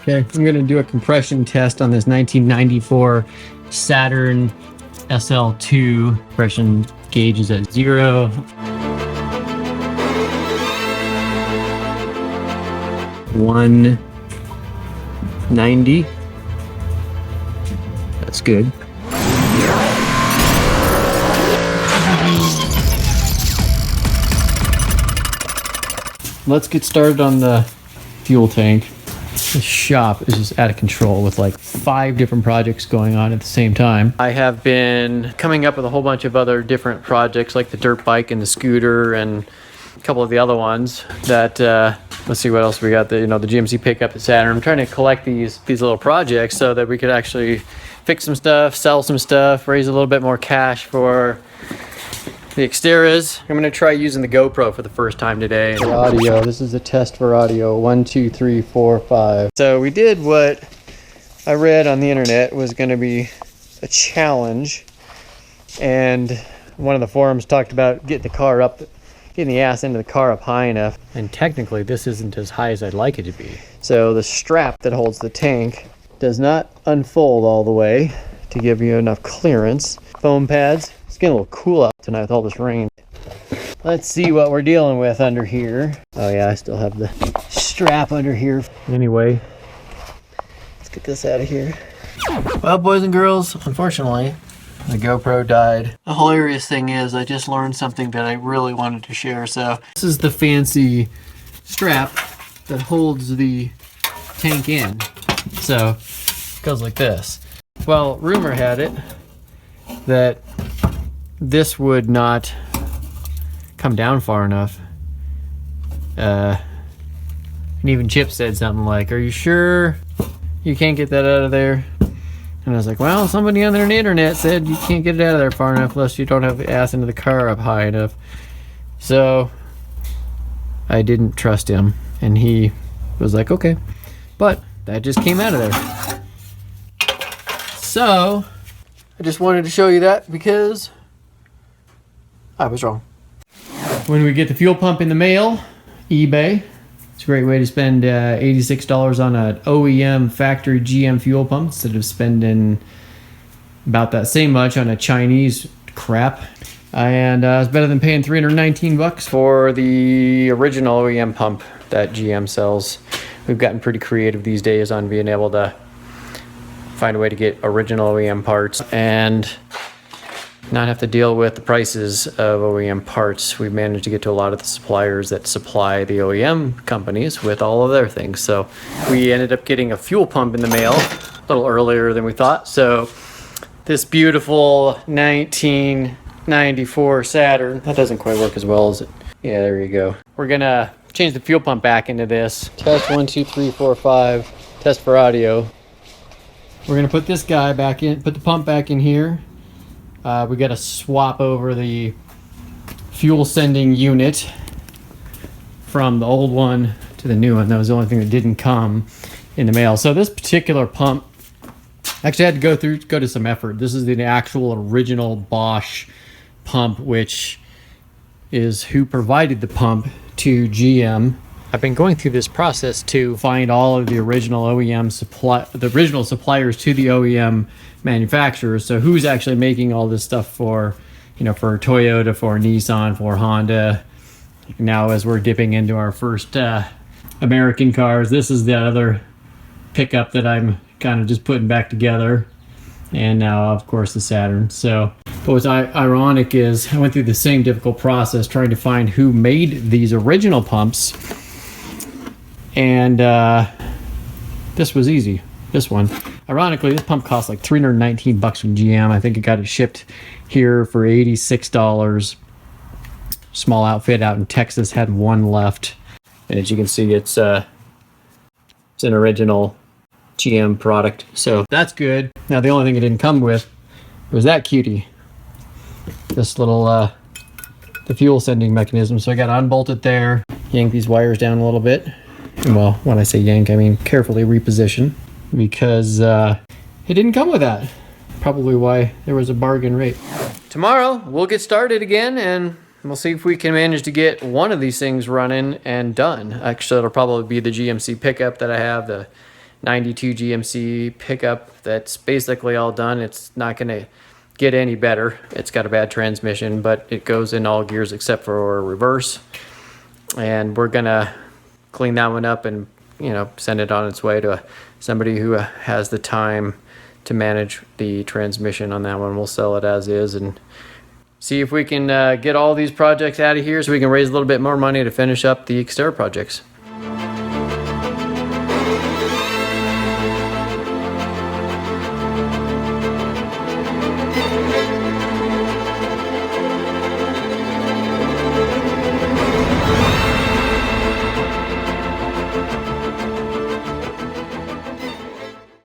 Okay, I'm gonna do a compression test on this 1994 Saturn SL2. Compression gauge is at 0. 190. That's good. Let's get started on the fuel tank. The shop is just out of control with like 5 different projects going on at the same time. I have been coming up with a whole bunch of other different projects like the dirt bike and the scooter and a couple of the other ones that let's see what else we got. The GMC pickup at Saturn. I'm trying to collect these little projects so that we could actually fix some stuff, sell some stuff, raise a little bit more cash for the XTERRAs. I'm gonna try using the GoPro for the first time today. The audio, this is a test for audio. 1, 2, 3, 4, 5. So we did what I read on the internet was gonna be a challenge. And one of the forums talked about getting the ass into the car up high enough. And technically this isn't as high as I'd like it to be. So the strap that holds the tank does not unfold all the way to give you enough clearance. Foam pads. It's getting a little cool out tonight with all this rain. Let's see what we're dealing with under here. Oh yeah, I still have the strap under here. Anyway, let's get this out of here. Well, boys and girls, unfortunately, the GoPro died. The hilarious thing is I just learned something that I really wanted to share. So this is the fancy strap that holds the tank in. So it goes like this. Well, rumor had it that this would not come down far enough. And even Chip said something like, "Are you sure you can't get that out of there?" And I was like, well, somebody on the internet said you can't get it out of there far enough unless you don't have the ass into the car up high enough. So I didn't trust him, and he was like, okay. But that just came out of there. So I just wanted to show you that because I was wrong. When we get the fuel pump in the mail, eBay. It's a great way to spend $86 on an OEM factory GM fuel pump instead of spending about that same much on a Chinese crap. And it's better than paying $319 for the original OEM pump that GM sells. We've gotten pretty creative these days on being able to find a way to get original OEM parts and not have to deal with the prices of OEM parts. We've managed to get to a lot of the suppliers that supply the OEM companies with all of their things. So we ended up getting a fuel pump in the mail a little earlier than we thought. So this beautiful 1994 Saturn, that doesn't quite work as well as it. Yeah, there you go. We're gonna change the fuel pump back into this. Test 1, 2, 3, 4, 5. Test for audio. We're gonna put this guy back in, put the pump back in here. We got to swap over the fuel sending unit from the old one to the new one. That was the only thing that didn't come in the mail. So this particular pump actually had to go to some effort. This is the actual original Bosch pump, which is who provided the pump to GM. I've been going through this process to find all of the original OEM suppliers to the OEM manufacturers. So who's actually making all this stuff for Toyota, for Nissan, for Honda. Now as we're dipping into our first American cars, this is the other pickup that I'm kind of just putting back together. And now of course the Saturn. So but what's ironic is I went through the same difficult process trying to find who made these original pumps. And this was easy. This one. Ironically, this pump cost like $319 from GM. I think it got it shipped here for $86. Small outfit out in Texas had one left. And as you can see, it's an original GM product. So that's good. Now the only thing it didn't come with was that cutie. This little the fuel sending mechanism. So I got to unbolt it there. Yank these wires down a little bit. Well, when I say yank, I mean carefully reposition, because it didn't come with that. Probably why there was a bargain rate. Tomorrow, we'll get started again, and we'll see if we can manage to get one of these things running and done. Actually, it'll probably be the GMC pickup that I have, the 92 GMC pickup that's basically all done. It's not going to get any better. It's got a bad transmission, but it goes in all gears except for reverse. And we're going to clean that one up and, you know, send it on its way to somebody who has the time to manage the transmission on that one. We'll sell it as is and see if we can get all these projects out of here so we can raise a little bit more money to finish up the XTERRA projects.